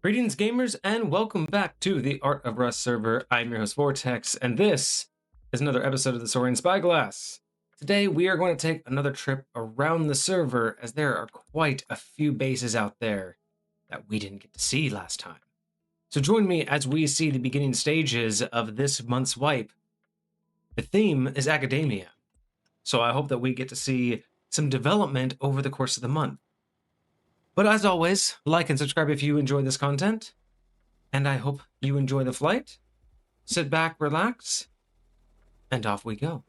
Greetings, gamers, and welcome back to the Art of Rust server. I'm your host, Vortex, and this is another episode of the Soaring Spyglass. Today, we are going to take another trip around the server, as there are quite a few bases out there that we didn't get to see last time. So join me as we see the beginning stages of this month's wipe. The theme is academia, so I hope that we get to see some development over the course of the month. But as always, like and subscribe if you enjoy this content, and I hope you enjoy the flight. Sit back, relax, and off we go.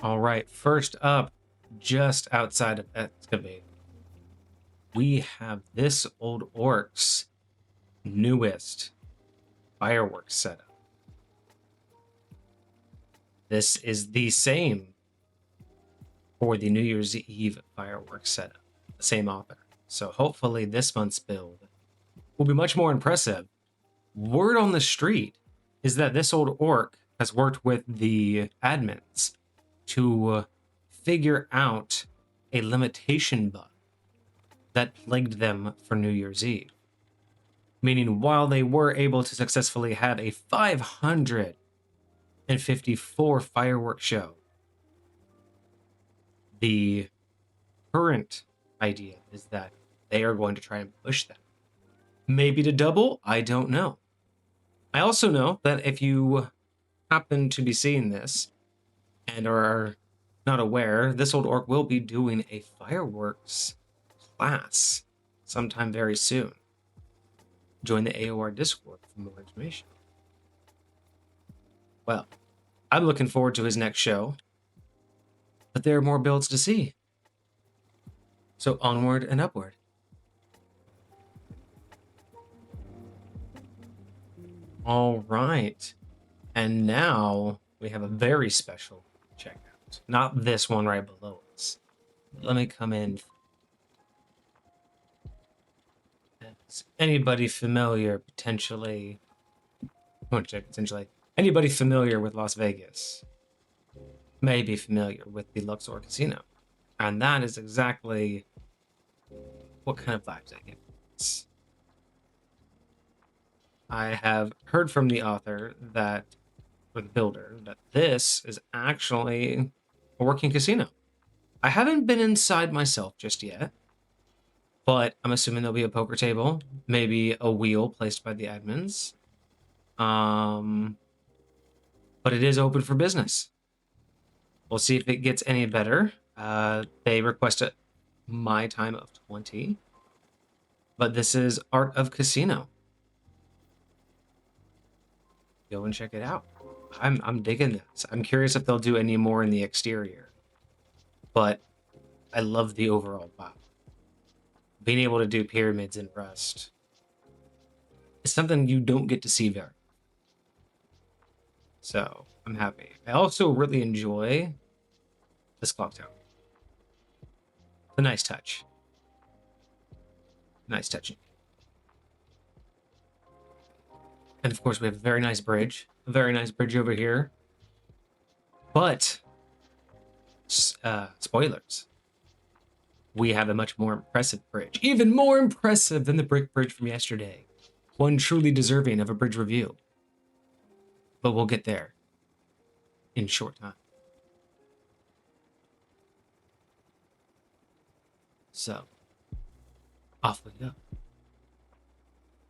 All right, first up, just outside of Excavate, we have ThisOldOrk's newest Firework setup. This is the same for the New Year's Eve Firework setup, the same author. So hopefully this month's build will be much more impressive. Word on the street is that ThisOldOrk has worked with the admins to figure out a limitation bug that plagued them for New Year's Eve. Meaning, while they were able to successfully have a 554 firework show, the current idea is that they are going to try and push that. Maybe to double, I don't know. I also know that if you happen to be seeing this and are not aware, ThisOldOrk will be doing a fireworks class sometime very soon. Join the AOR Discord for more information. Well, I'm looking forward to his next show, but there are more builds to see. So onward and upward. All right. And now we have a very special checkout. Not this one right below us. Let me come in. Is anybody familiar potentially? Anybody familiar with Las Vegas may be familiar with the Luxor Casino. And that is exactly what kind of vibes I get. I have heard from the author that, or the builder, that this is actually a working casino. I haven't been inside myself just yet, but I'm assuming there'll be a poker table, maybe a wheel placed by the admins. But it is open for business. We'll see if it gets any better. They requested my time of 20, but this is Art of Casino. Go and check it out. I'm digging this. I'm curious if they'll do any more in the exterior, but I love the overall vibe. Being able to do pyramids in Rust is something you don't get to see very. So I'm happy. I also really enjoy this clock tower. It's a nice touch. Nice touching. And of course, we have a very nice bridge. A very nice bridge over here. But, spoilers. We have a much more impressive bridge. Even more impressive than the brick bridge from yesterday. One truly deserving of a bridge review. But we'll get there in short time. So, off we go.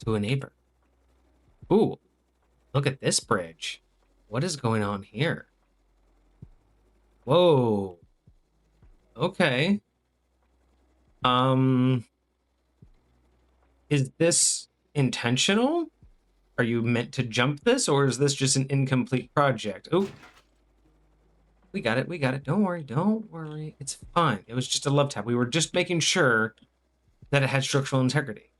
To a neighbor. Ooh, look at this bridge. What is going on here? Whoa. Okay. Is this intentional? Are you meant to jump this, or is this just an incomplete project? Oh, we got it. We got it. Don't worry. Don't worry. It's fine. It was just a love tap. We were just making sure that it had structural integrity.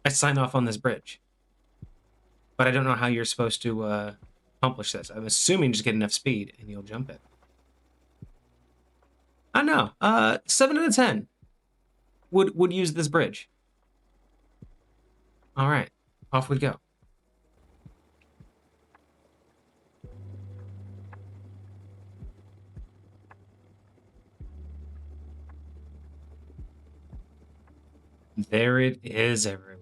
I sign off on this bridge. But I don't know how you're supposed to accomplish this. I'm assuming just get enough speed and you'll jump it. I don't know. 7 out of 10 would use this bridge. All right, off we go. There it is, everyone.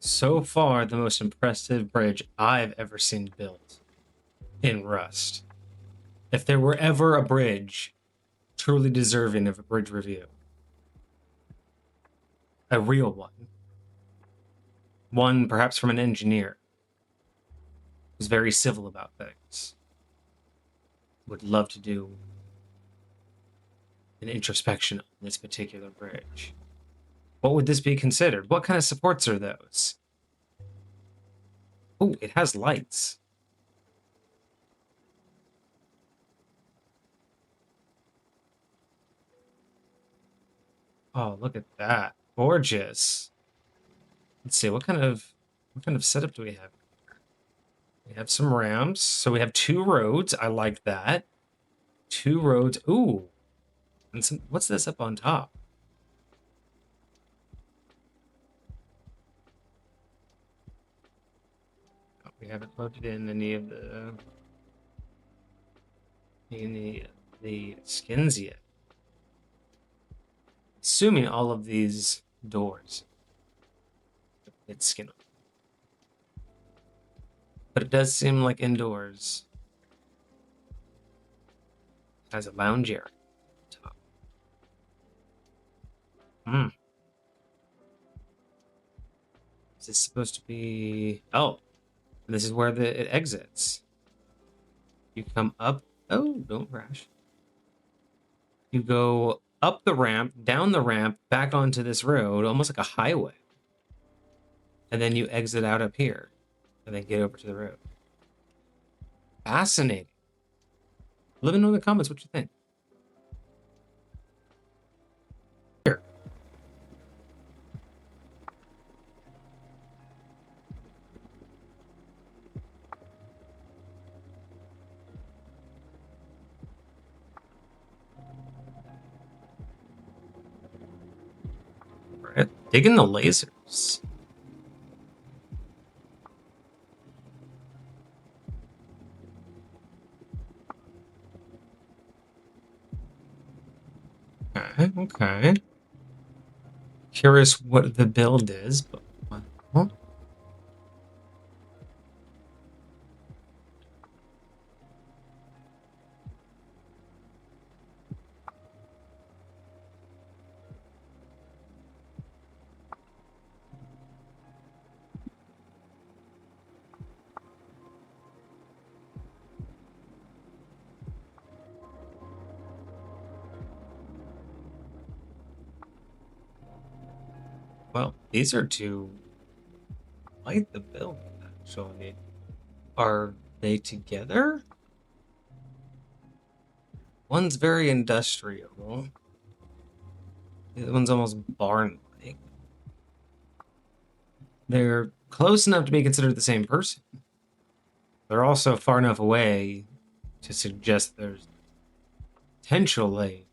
So far, the most impressive bridge I've ever seen built in Rust. If there were ever a bridge truly deserving of a bridge review, a real one perhaps from an engineer who's very civil about things, would love to do an introspection on this particular bridge. What would this be considered? What kind of supports are those? Oh, it has lights. Oh, look at that. Gorgeous. Let's see, what kind of setup do we have? We have some ramps. So we have 2 roads. I like that. 2 roads. Ooh. And some, what's this up on top? Oh, we haven't loaded in any of the skins yet. Assuming all of these doors. It's skin. But it does seem like indoors has a lounge area. Top. Is this supposed to be? Oh, this is where it exits. You come up. Oh, don't crash. You go up the ramp, down the ramp, back onto this road, almost like a highway. And then you exit out up here and then get over to the road. Fascinating. Let me know in the comments what you think. Here. Right. Digging the lasers. Okay, okay. Curious what the build is, but well, these are to light the building, actually. Are they together? One's very industrial. The other one's almost barn-like. They're close enough to be considered the same person. They're also far enough away to suggest there's potentially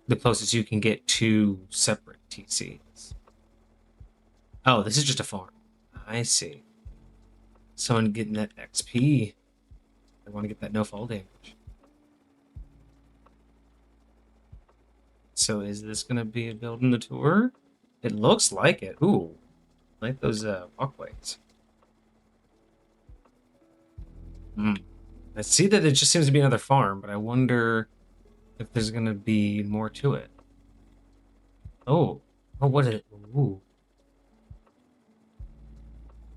the closest you can get to separate TCs. Oh, this is just a farm. I see. Someone getting that XP. I want to get that no fall damage. So is this going to be a build in the tour? It looks like it. Ooh, like those walkways. I see that it just seems to be another farm, but I wonder if there's going to be more to it. Oh, what is it? Ooh.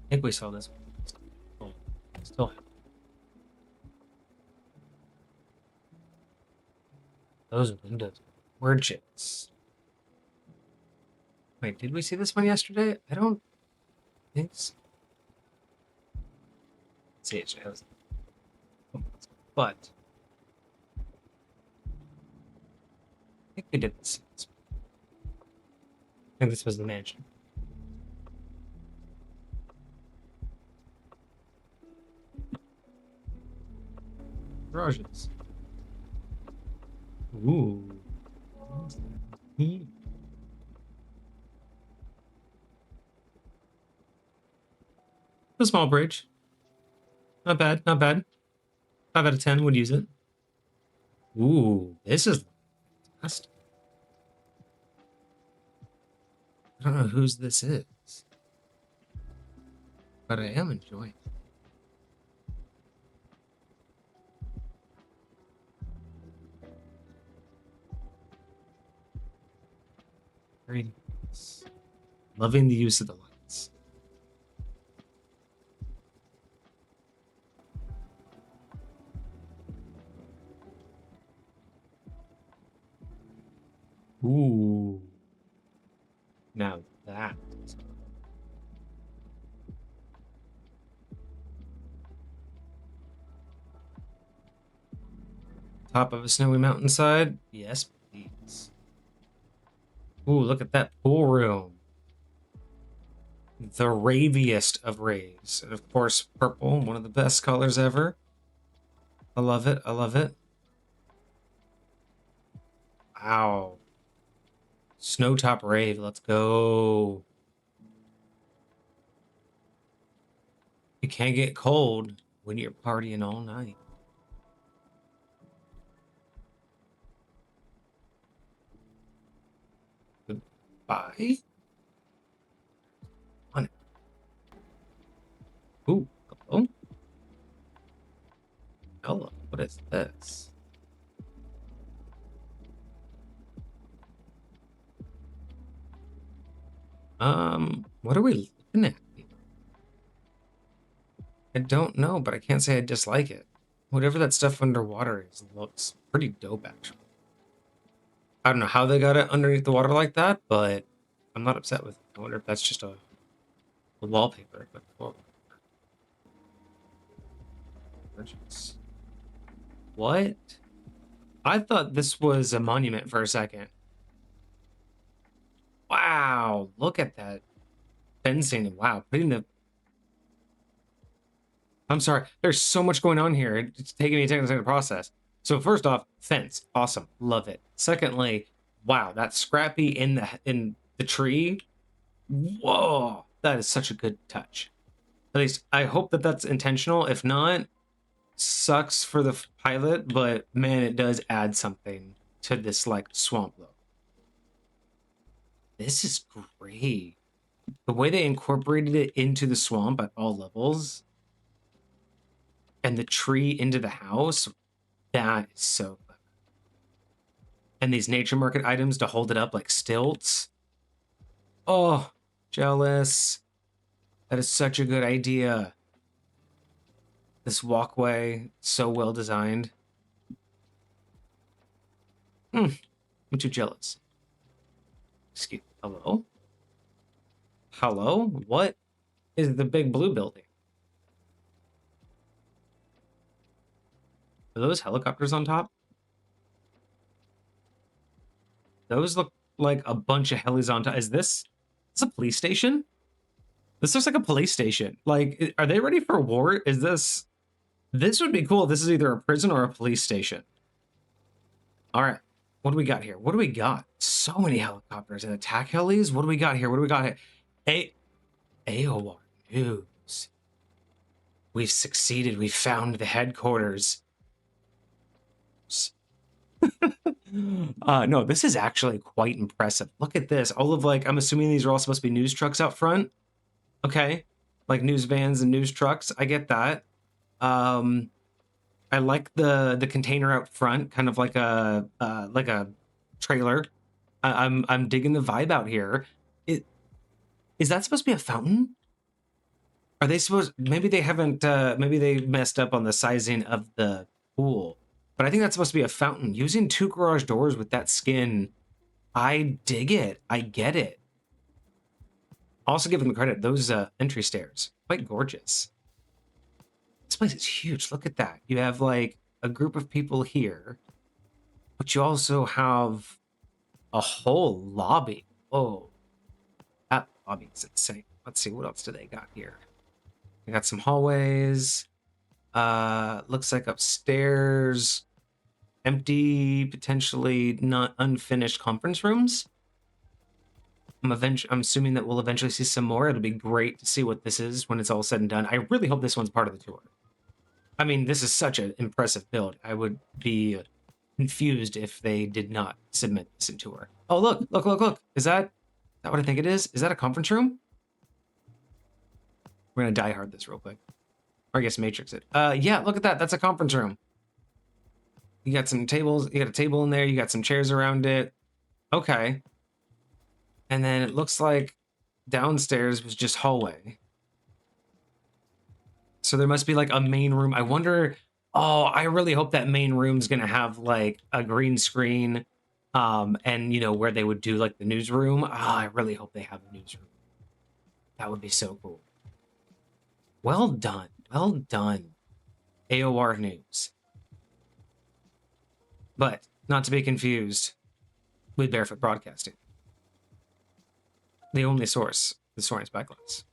I think we saw this one. Oh, still. Those windows. Gorgeous. Wait, did we see this one yesterday? I don't think so. Let's see, it has. But I think we didn't see this one. I think this was the mansion. Garages. Ooh. A small bridge. Not bad, not bad. 5 out of 10 would use it. Ooh, this is fantastic. I don't know whose this is, but I am enjoying it. Very nice. Loving the use of the lights. Ooh. Now that is top of a snowy mountainside. Yes, please. Ooh, look at that pool room. The raviest of raves. And of course, purple, one of the best colors ever. I love it. I love it. Wow. Snowtop rave. Let's go. It can't get cold when you're partying all night. Goodbye. On it. Ooh, hello. Hello. What is this? What are we looking at here? I don't know, but I can't say I dislike it. Whatever that stuff underwater is looks pretty dope, actually. I don't know how they got it underneath the water like that, but I'm not upset with it. I wonder if that's just a wallpaper. But what? I thought this was a monument for a second. Wow, look at that fencing. Wow, putting the... I'm sorry, there's so much going on here. It's taking me a second to process. So first off, fence, awesome, love it. Secondly, wow, that scrappy in the tree. Whoa, that is such a good touch. At least I hope that that's intentional. If not, sucks for the pilot, but man, it does add something to this like swamp look. This is great. The way they incorporated it into the swamp at all levels and the tree into the house, that is so clever. And these nature market items to hold it up like stilts. Oh, jealous. That is such a good idea. This walkway, so well designed. I'm too jealous. Excuse me. Hello? Hello? What is the big blue building? Are those helicopters on top? Those look like a bunch of helis on top. Is this a police station? This looks like a police station. Like, are they ready for war? Is this... This would be cool. This is either a prison or a police station. All right. What do we got here? What do we got? So many helicopters and attack helis. What do we got here? What do we got here? AOR News. We've succeeded. We found the headquarters. No, this is actually quite impressive. Look at this. All of like, I'm assuming these are all supposed to be news trucks out front. Okay. Like news vans and news trucks. I get that. I like the container out front, kind of like a trailer. I'm digging the vibe out here. Is that supposed to be a fountain? Are they supposed... Maybe they haven't... maybe they messed up on the sizing of the pool. But I think that's supposed to be a fountain. Using 2 garage doors with that skin, I dig it. I get it. Also give them credit. Those entry stairs, quite gorgeous. This place is huge. Look at that. You have like a group of people here, but you also have a whole lobby. Oh, that lobby is insane. Let's see, what else do they got here? They got some hallways. Looks like upstairs, empty, potentially not unfinished conference rooms. I'm assuming that we'll eventually see some more. It'll be great to see what this is when it's all said and done. I really hope this one's part of the tour. I mean, this is such an impressive build. I would be confused if they did not submit this in tour. Oh, look. Is that that what I think it is? Is that a conference room? We're gonna die hard this real quick. Or I guess Matrix it. Yeah, look at that. That's a conference room. You got some tables. You got a table in there. You got some chairs around it. Okay. And then it looks like downstairs was just hallway. So there must be like a main room. I wonder. Oh, I really hope that main room's gonna have like a green screen, and you know where they would do like the newsroom. I really hope they have a newsroom. That would be so cool. Well done. Well done. AOR News. But not to be confused with Barefoot Broadcasting. The only source, the Soaring Spyglass.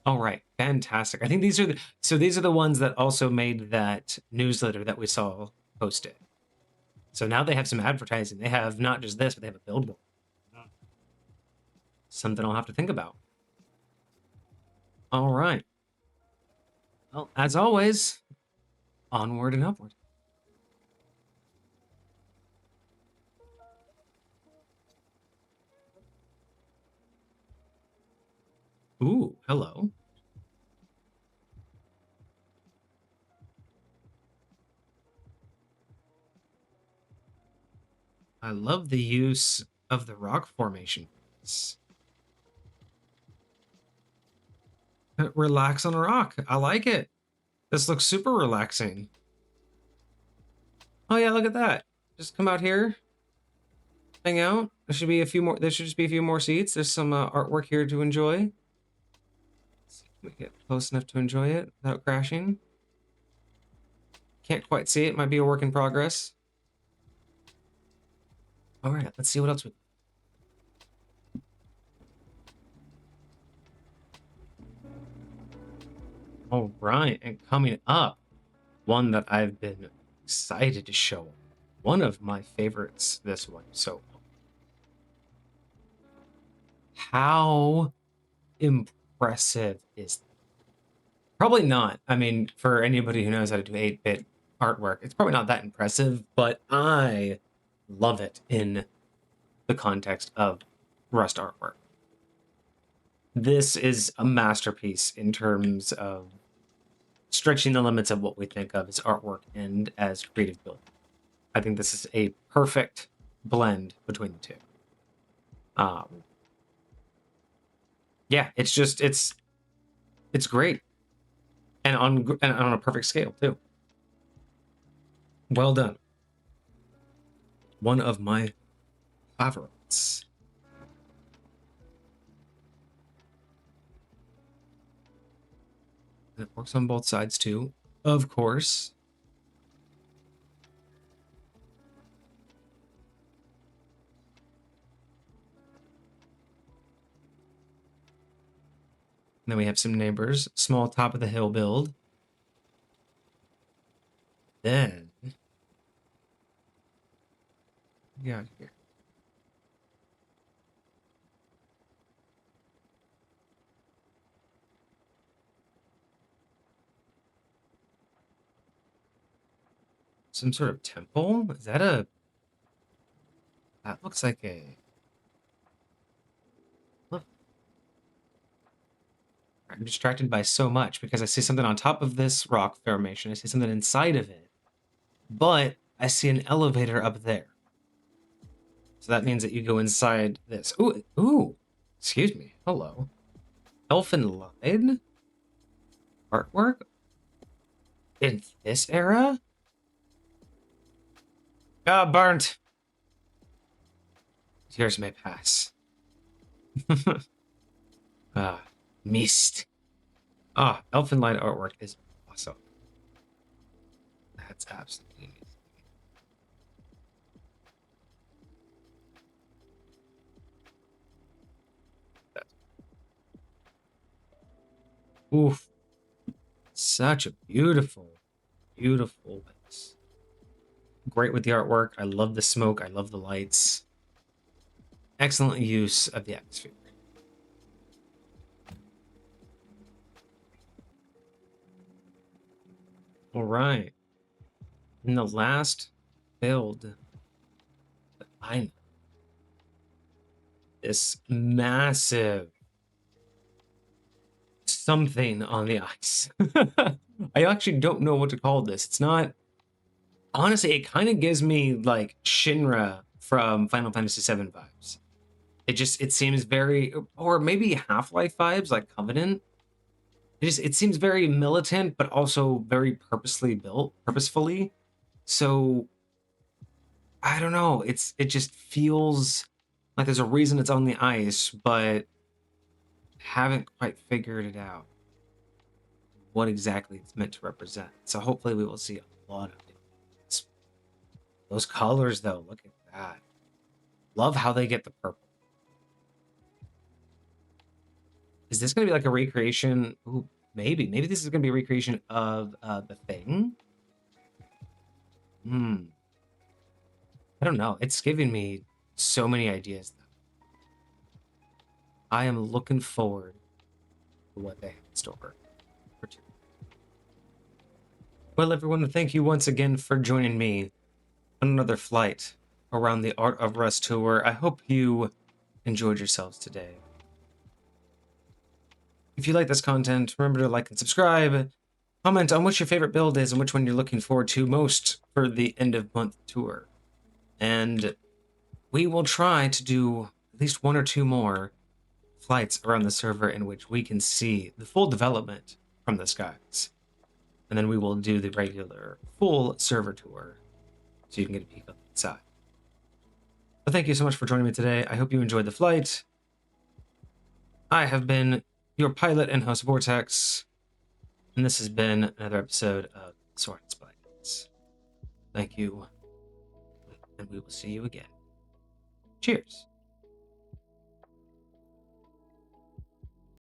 All right, fantastic. I think these are these are the ones that also made that newsletter that we saw posted. So now they have some advertising. They have not just this, but they have a billboard. Something I'll have to think about. All right. Well, as always, onward and upward. Ooh, hello. I love the use of the rock formation. Relax on a rock. I like it. This looks super relaxing. Oh yeah, look at that. Just come out here, hang out. There should be a few more. There should just be a few more seats. There's some artwork here to enjoy. Let's see if we get close enough to enjoy it without crashing. Can't quite see it. Might be a work in progress. All right, let's see what else we. All right, and coming up, one that I've been excited to show. One of my favorites. This one. So, how impressive is that? Probably not. I mean, for anybody who knows how to do 8-bit artwork, it's probably not that impressive, but I love it in the context of Rust artwork. This is a masterpiece in terms of stretching the limits of what we think of as artwork and as creative building. I think this is a perfect blend between the two. Yeah, it's great. And on a perfect scale too. Well done. One of my favorites. And it works on both sides too, of course. And then we have some neighbors. Small top of the hill build. Then yeah, here. Some sort of temple? Is that a... That looks like a... Look. I'm distracted by so much because I see something on top of this rock formation. I see something inside of it. But I see an elevator up there. So that means that you go inside this. Ooh, ooh. Excuse me. Hello. Elfin Lied? Artwork? In this era? Ah, burnt. Years may pass. Ah, mist. Ah, Elfin Lied artwork is awesome. That's absolutely amazing. Oof. Such a beautiful, beautiful place. Great with the artwork. I love the smoke. I love the lights. Excellent use of the atmosphere. All right. In the last build that I know, this massive something on the ice. I actually don't know what to call this. It's not, honestly, it kind of gives me like Shinra from Final Fantasy VII vibes. It seems very, or maybe Half-Life vibes, like Covenant. It seems very militant, but also very purposefully. So I don't know. It just feels like there's a reason it's on the ice, but haven't quite figured it out what exactly it's meant to represent. So hopefully we will see a lot of it. Those colors, though, look at that. Love how they get the purple. Is this going to be like a recreation? Ooh, maybe. Maybe this is going to be a recreation of the thing. I don't know. It's giving me so many ideas, though. I am looking forward to what they have in store for two. Well, everyone, thank you once again for joining me on another flight around the Art of Rust tour. I hope you enjoyed yourselves today. If you like this content, remember to like and subscribe. Comment on what your favorite build is and which one you're looking forward to most for the end of month tour. And we will try to do at least one or two more flights around the server in which we can see the full development from the skies. And then we will do the regular full server tour so you can get a peek on the inside. But thank you so much for joining me today. I hope you enjoyed the flight. I have been your pilot and host, Vortex, and this has been another episode of Soaring Spyglass. Thank you, and we will see you again. Cheers.